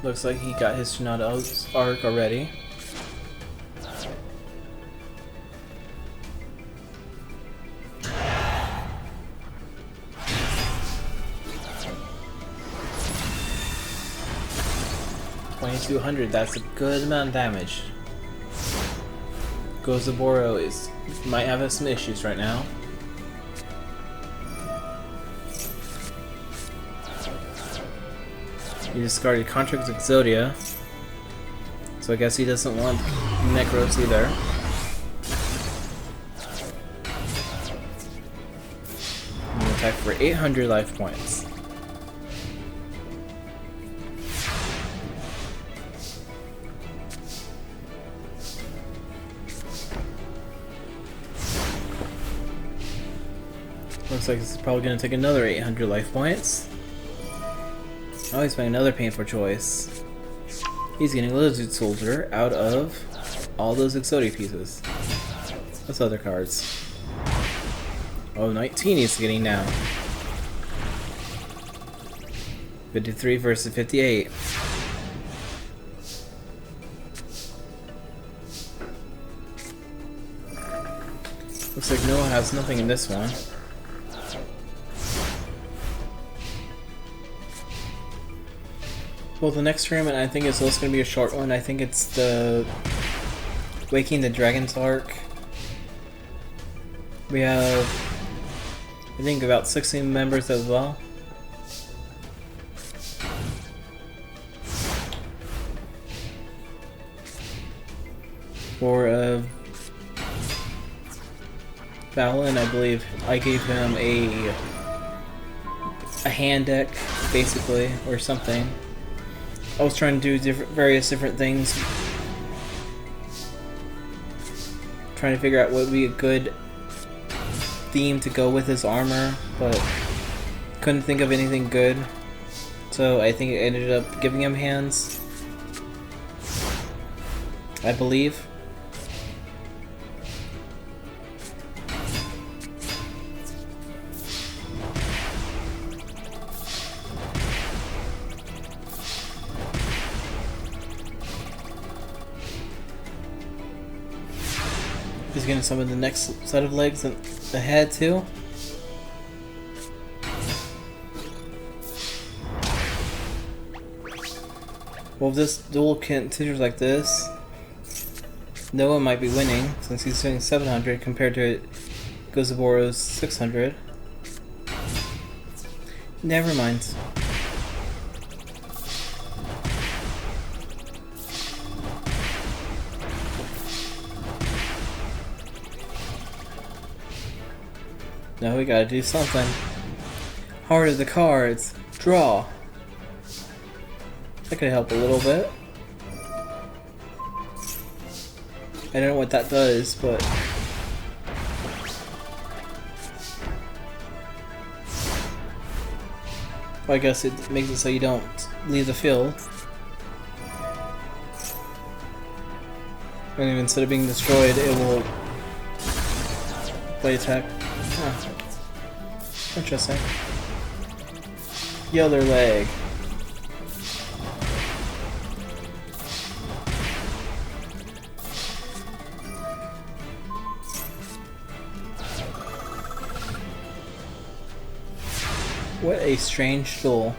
Looks like he got his Tsunade arc already. $2,200, that's a good amount of damage. Gosaboro might have some issues right now. He discarded Contract Exodia, so I guess he doesn't want Necros either. And he attack for 800 life points. Looks like this is probably going to take another 800 life points. Oh, he's making another painful choice. He's getting Lizard Soldier out of all those Exodia pieces. What's other cards? Oh, 19 he's getting now. 53 versus 58. Looks like Noah has nothing in this one. Well, the next tournament I think is also going to be a short one. I think it's the Waking the Dragons arc. We have, I think, about 16 members as well. For Valen, I believe I gave him a hand deck, basically, or something. I was trying to do various different things, trying to figure out what would be a good theme to go with his armor, but couldn't think of anything good. So I think I ended up giving him hands, I believe. He's gonna summon the next set of legs and the head too. Well, if this duel continues like this, Noah might be winning since he's doing 700 compared to Gozaboro's 600. Never mind. Now we gotta do something. Heart of the cards. Draw. That could help a little bit. I don't know what that does, but... well, I guess it makes it so you don't leave the field. And instead of being destroyed, it will... play attack. Huh. Interesting. The other leg. What a strange duel.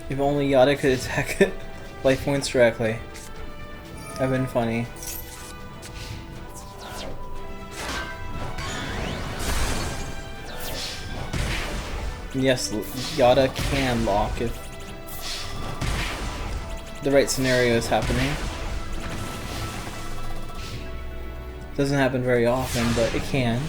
If only Yada could attack life points directly. That'd been funny. Yes, Yada can lock if the right scenario is happening. Doesn't happen very often, but it can.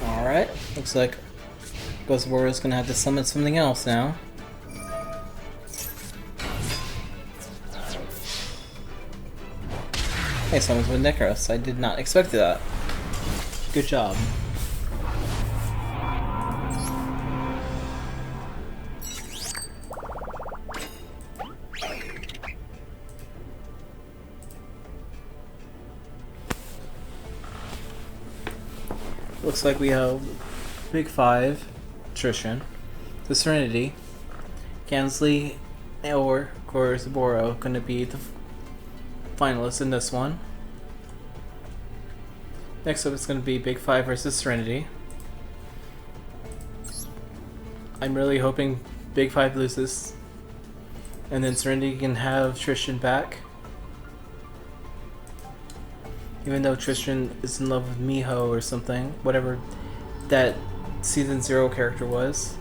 Alright, looks like Gozaboro's gonna have to summon something else now. Hey, someone's with Necros. I did not expect that. Good job. Looks like we have Big Five, Trishan, the Serenity, Gansley, or Gozaboro going to be the finalists in this one. Next up it's going to be Big Five versus Serenity. I'm really hoping Big Five loses, and then Serenity can have Trishan back. Even though Trishan is in love with Miho or something, whatever that Season 0 character was.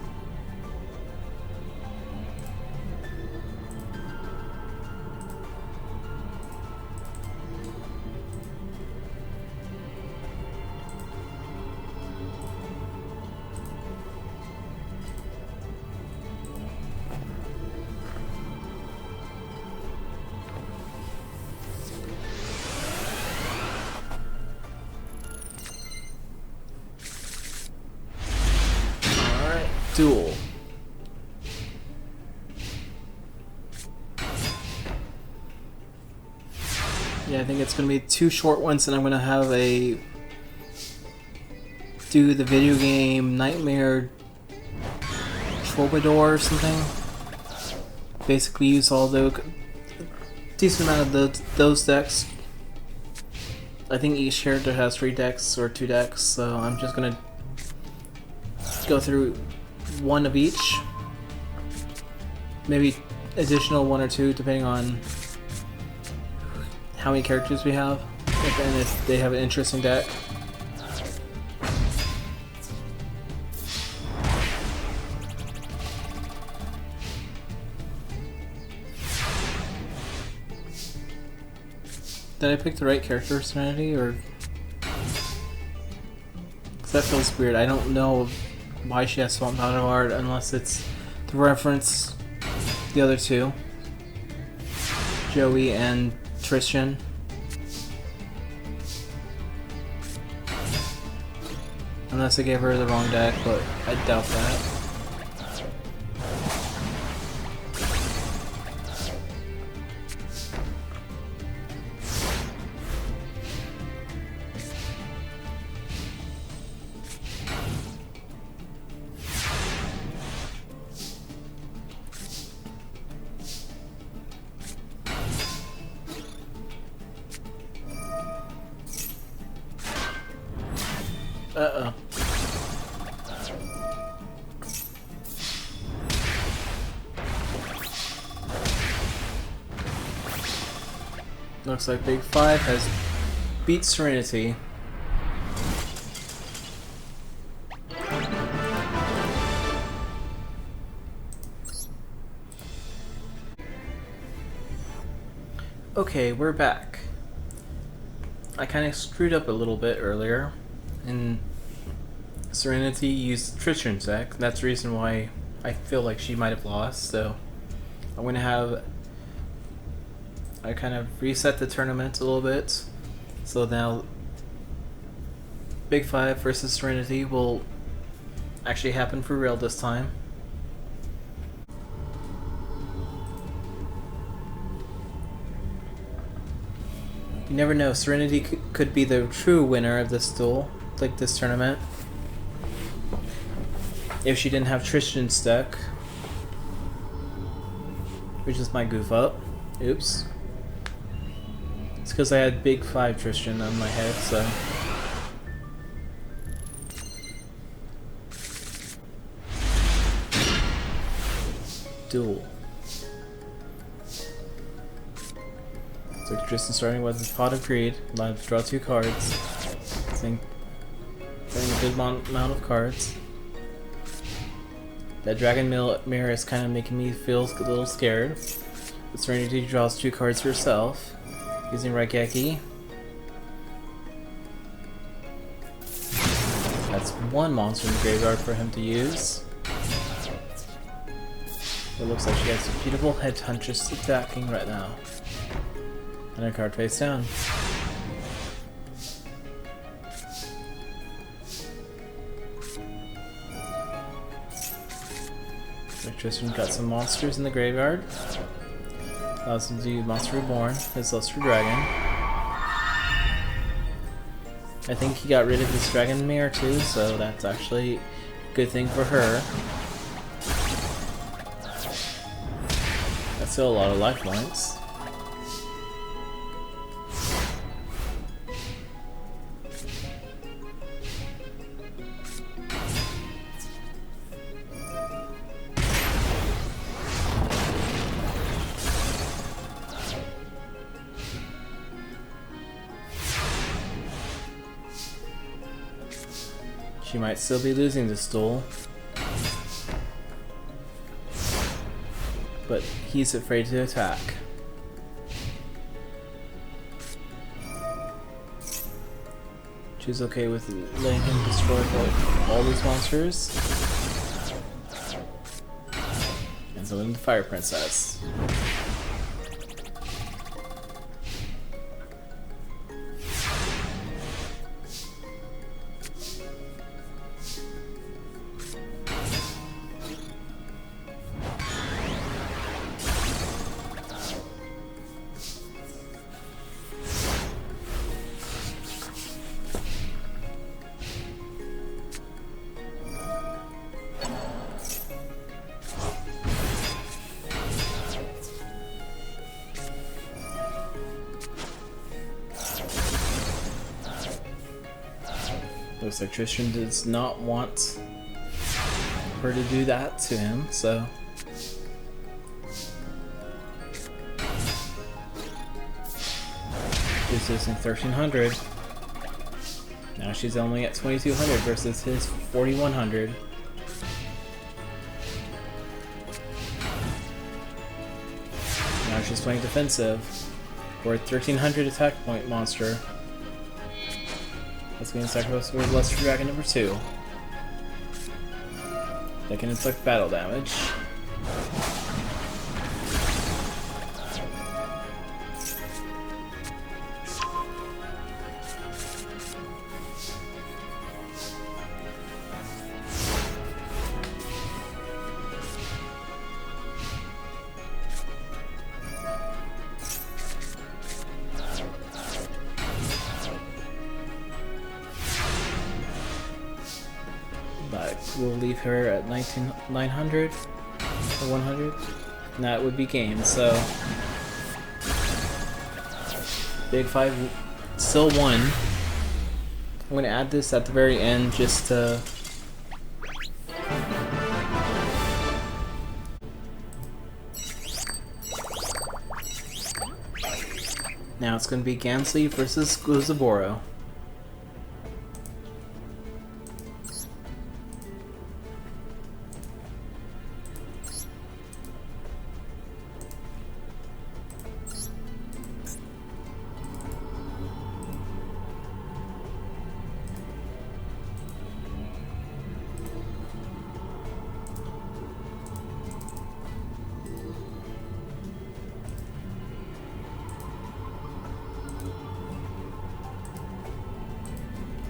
Duel. Yeah, I think it's gonna be 2 short ones, and I'm gonna have do the video game Nightmare Troubadour or something. Basically, use all the decent amount of those decks. I think each character has 3 decks or 2 decks, so I'm just gonna go through one of each, maybe additional 1 or 2 depending on how many characters we have. And if they have an interesting deck. Did I pick the right character, Serenity, or? Cause that feels weird. I don't know why she has Swamp Battle Art unless it's to reference the other two, Joey and Tristan. Unless I gave her the wrong deck, but I doubt that. Uh-oh. Looks like Big Five has beat Serenity. Okay, we're back. I kind of screwed up a little bit earlier, and Serenity used Tristan's deck. That's the reason why I feel like she might have lost, so I'm going to have... I kind of reset the tournament a little bit, so now Big Five versus Serenity will actually happen for real this time. You never know, Serenity could be the true winner of this duel, like this tournament, if she didn't have Tristan's deck, which is my goof up. Oops. It's because I had Big Five Tristan on my head, so... Duel. So Tristan starting with his Pot of Greed, allowed to draw 2 cards. Playing a good amount of cards. That Dragon Mirror is kind of making me feel a little scared. But Serenity draws 2 cards herself. Using Raigeki. That's 1 monster in the graveyard for him to use. It looks like she has a beautiful Headhuntress attacking right now. And a card face down. So Tristan got some monsters in the graveyard. Allows him to do Monster Reborn, his Luster Dragon. I think he got rid of his Dragon Mirror too, so that's actually a good thing for her. That's still a lot of life points. She might still be losing this duel, but he's afraid to attack. She's okay with letting him destroy all these monsters. And so then the Fire Princess. Looks like Tristan does not want her to do that to him, so... She's using 1300. Now she's only at 2200 versus his 4100. Now she's playing defensive for a 1300 attack point monster. That's going to sacrifice with Luster Dragon number 2. That can inflict battle damage. But we'll leave her at 900 or 100. And that would be game, so Big 5 still won. I'm going to add this at the very end just to now it's going to be Gansly versus Gluzaboro.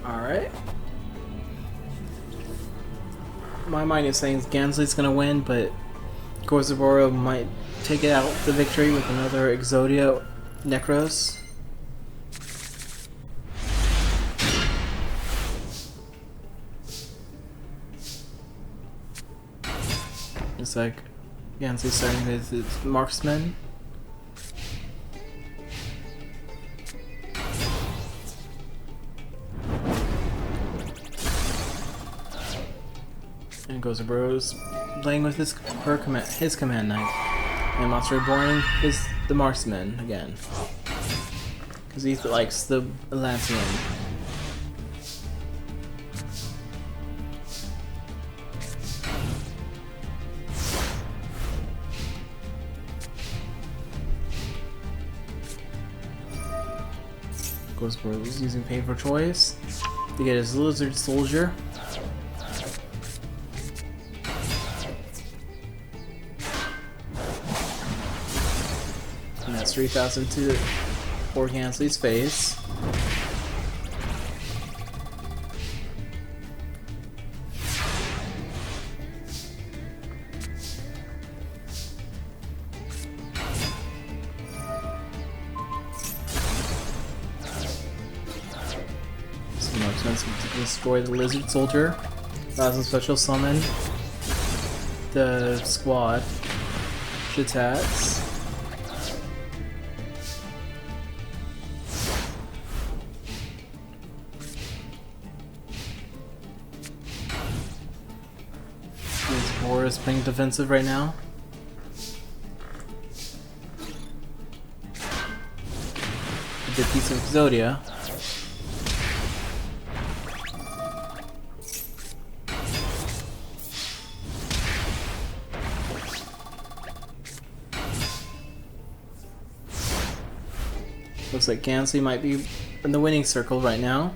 Alright. My mind is saying Gansly's gonna win, but Gluzaboro might take it out the victory with another Exodia Necros. It's like Gansly's starting with his marksman. And Gluzaboro's playing with his command knight. And Monster Reborn is the marksman again. Because he likes the Atlantean. Gluzaboro is using Painful Choice to get his Lizard Soldier. And that's 3,000 to for Gansly's face. Some marksmen to destroy the Lizard Soldier. Thousand special summon the squad. Shitats. Gluzaboro is playing defensive right now. A good piece of Exodia. Looks like Gansly might be in the winning circle right now.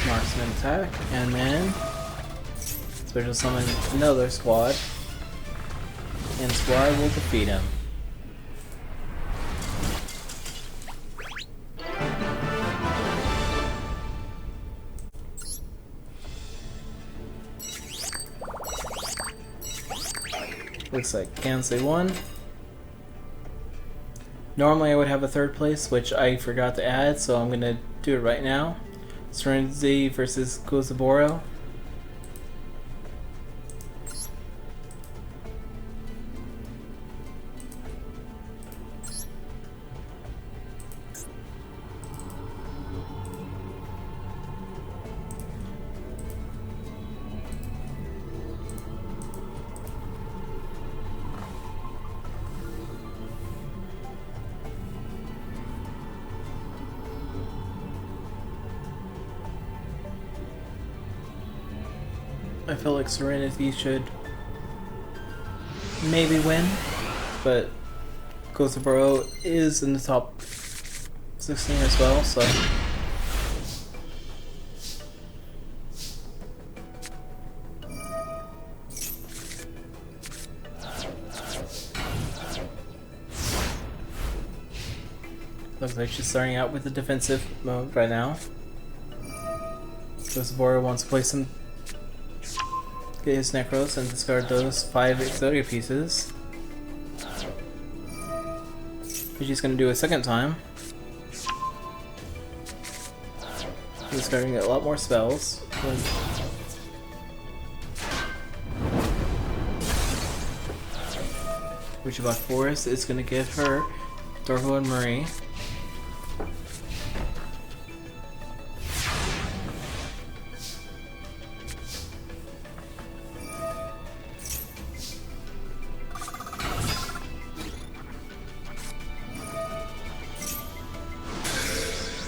Marksman attack, and then special summon another squad, and squad will defeat him. Looks like Gansly won. Normally I would have a third place, which I forgot to add, so I'm gonna do it right now. Serenity versus Gluzaboro. I feel like Serenity should maybe win, but Gozaburo is in the top 16 as well, so looks like she's starting out with the defensive mode right now. Gozaburo wants to play some, get his Necros and discard those 5 Exodia pieces, which he's going to do a second time. Discarding a lot more spells. Witchabok Forest is going to give her Dorvo and Marie.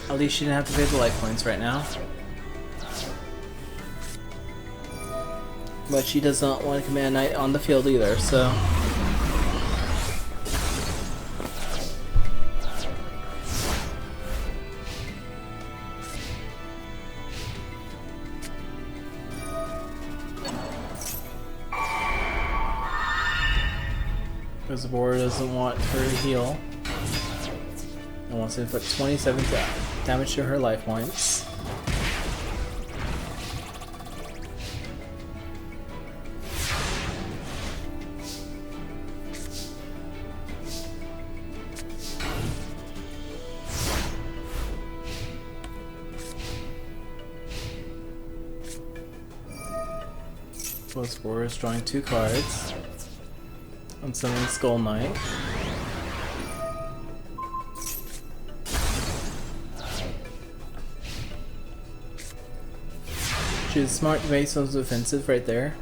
At least she didn't have to pay the life points right now. But she does not want to command Knight on the field either, so... because the board doesn't want her to heal. And wants to put 27 damage to her life points. Boar is drawing 2 cards. I'm summoning Skull Knight. She's smart based on defensive right there.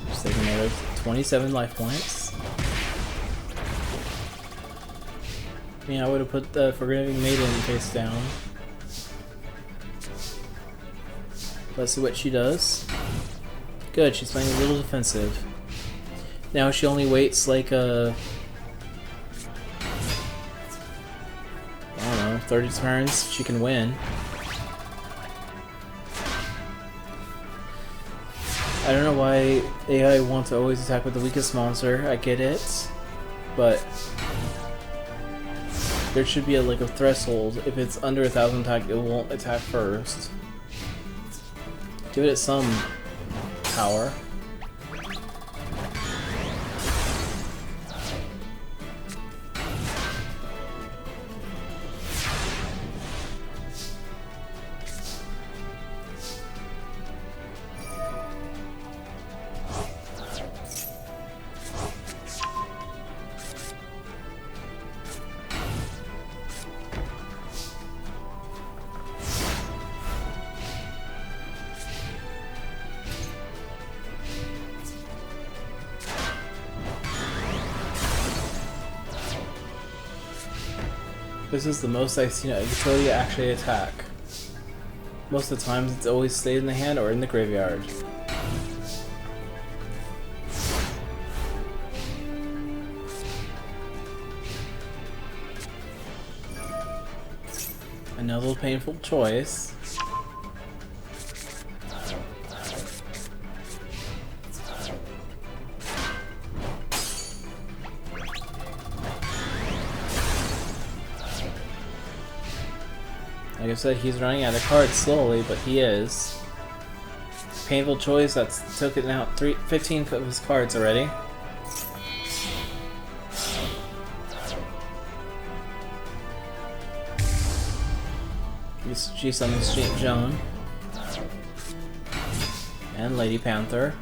Just taking another 27 life points. Yeah, I would have put the Forgiving Maiden face down. Let's see what she does. Good, she's playing a little defensive. Now she only waits like I don't know, 30 turns, she can win. I don't know why AI wants to always attack with the weakest monster, I get it, but there should be like a threshold. If it's under 1,000 attack, it won't attack first. Give it some power. This is the most I've seen a Exodia actually attack. Most of the times it's always stayed in the hand or in the graveyard. Another painful choice. Like I said, he's running out of cards slowly, but he is. Painful choice, that's took it out 15 of his cards already. She summons Joan. And Lady Panther.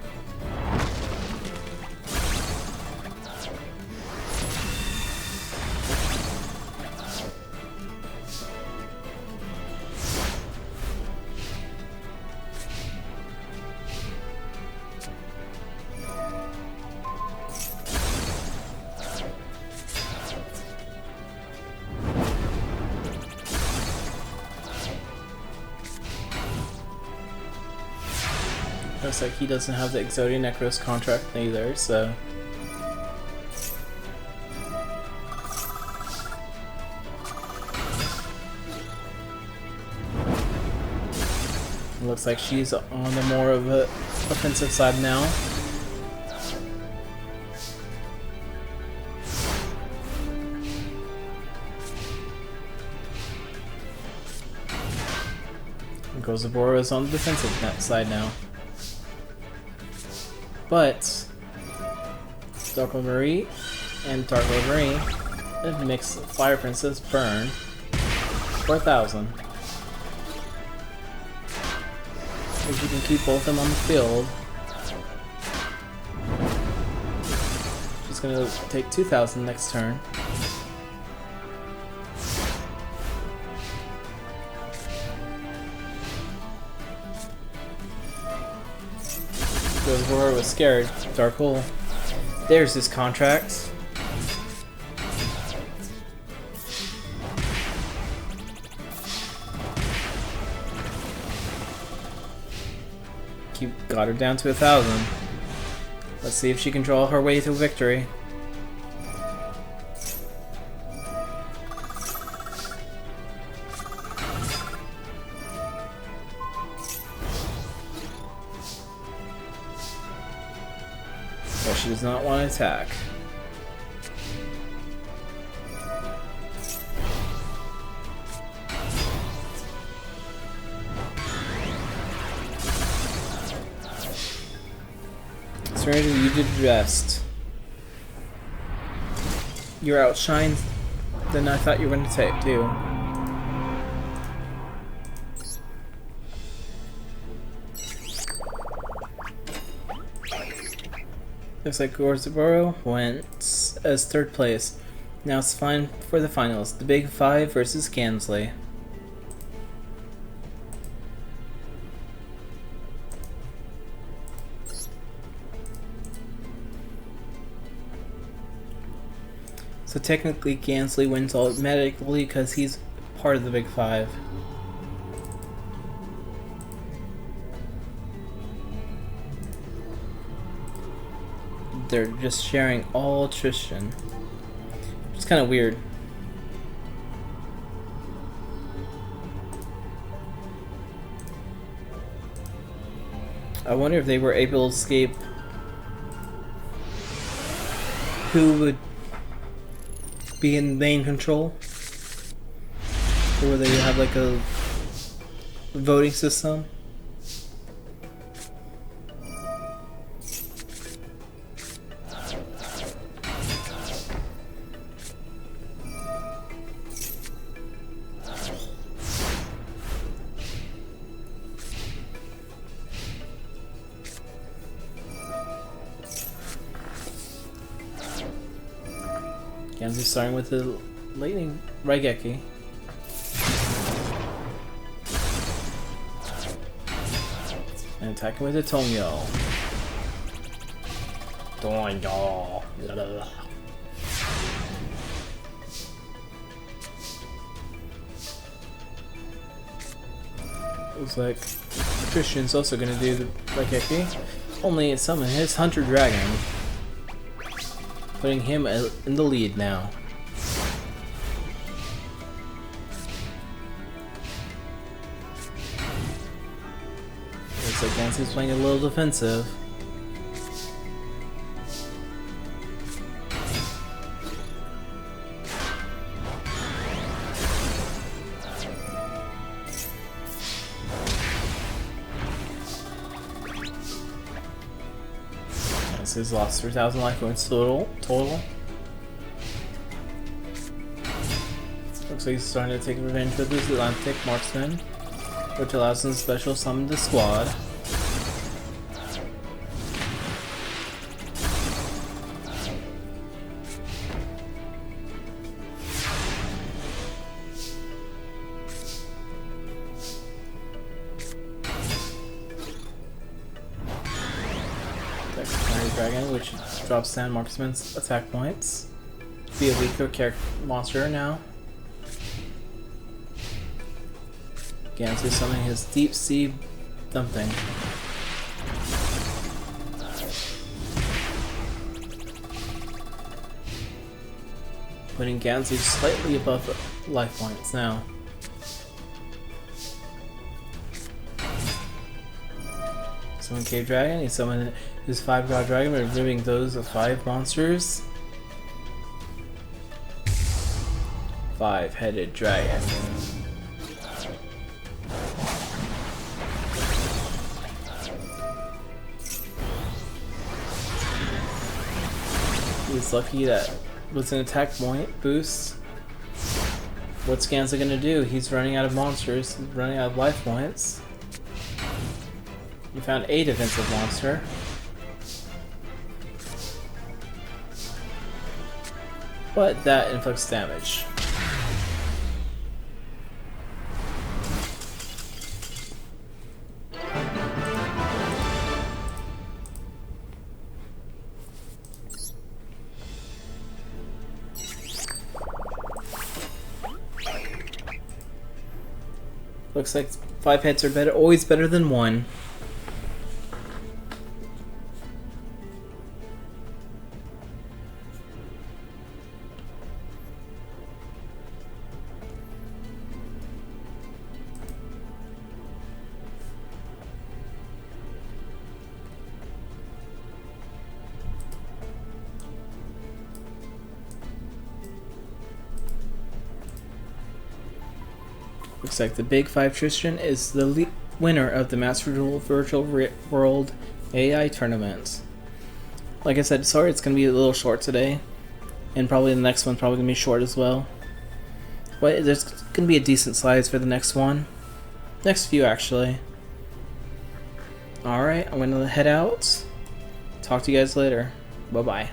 Looks like he doesn't have the Exodia Necros contract either, so... Looks like she's on the more of a offensive side now. Gozabora is on the defensive side now. But Dark Marie and Dark Marie have mixed Fire Princess burn 4,000. If you can keep both of them on the field, she's gonna take 2,000 next turn. Gozabora was scared. Dark Hole. There's his contract. Got her down to 1,000. Let's see if she can draw her way to victory. But she does not want to attack. Serenity, you did your best. You're outshined than I thought you were going to take, too. Looks like Gozabora went as 3rd place. Now it's fine for the finals. The Big Five versus Gansley. So technically Gansley wins automatically because he's part of the Big Five. They're just sharing all Tristan. It's kind of weird. I wonder if they were able to escape. Who would be in main control? Or would they have like a voting system? Gansley starting with the Lightning Raigeki. And attacking with the Tongyo. Tongyo. Looks like Tristan's also gonna do the Raigeki. Only summon his Hunter Dragon, putting him in the lead now. Looks like Gansley's playing a little defensive. He's lost 3,000 life points total. Looks like he's starting to take revenge with his Atlantic Marksman, which allows him to special summon the squad. Dragon, which drops down Marksman's attack points. Be a weaker character monster now. Gansley summoning his Deep Sea Dumping. Putting Ganzi slightly above life points now. Summon Cave Dragon. He summoned his 5-god dragon, removing those of 5 monsters. 5-headed dragon. He's lucky that with an attack point boost. What's Ganza gonna do? He's running out of monsters, he's running out of life points. You found a defensive monster. But that inflicts damage. Looks like 5 hits are better, always better than 1. Looks like the Big 5 Tristan is the winner of the Master Duel Virtual World AI Tournament. Like I said, sorry it's going to be a little short today. And probably the next one's probably going to be short as well. But there's going to be a decent size for the next one. Next few, actually. Alright, I'm going to head out. Talk to you guys later. Bye-bye.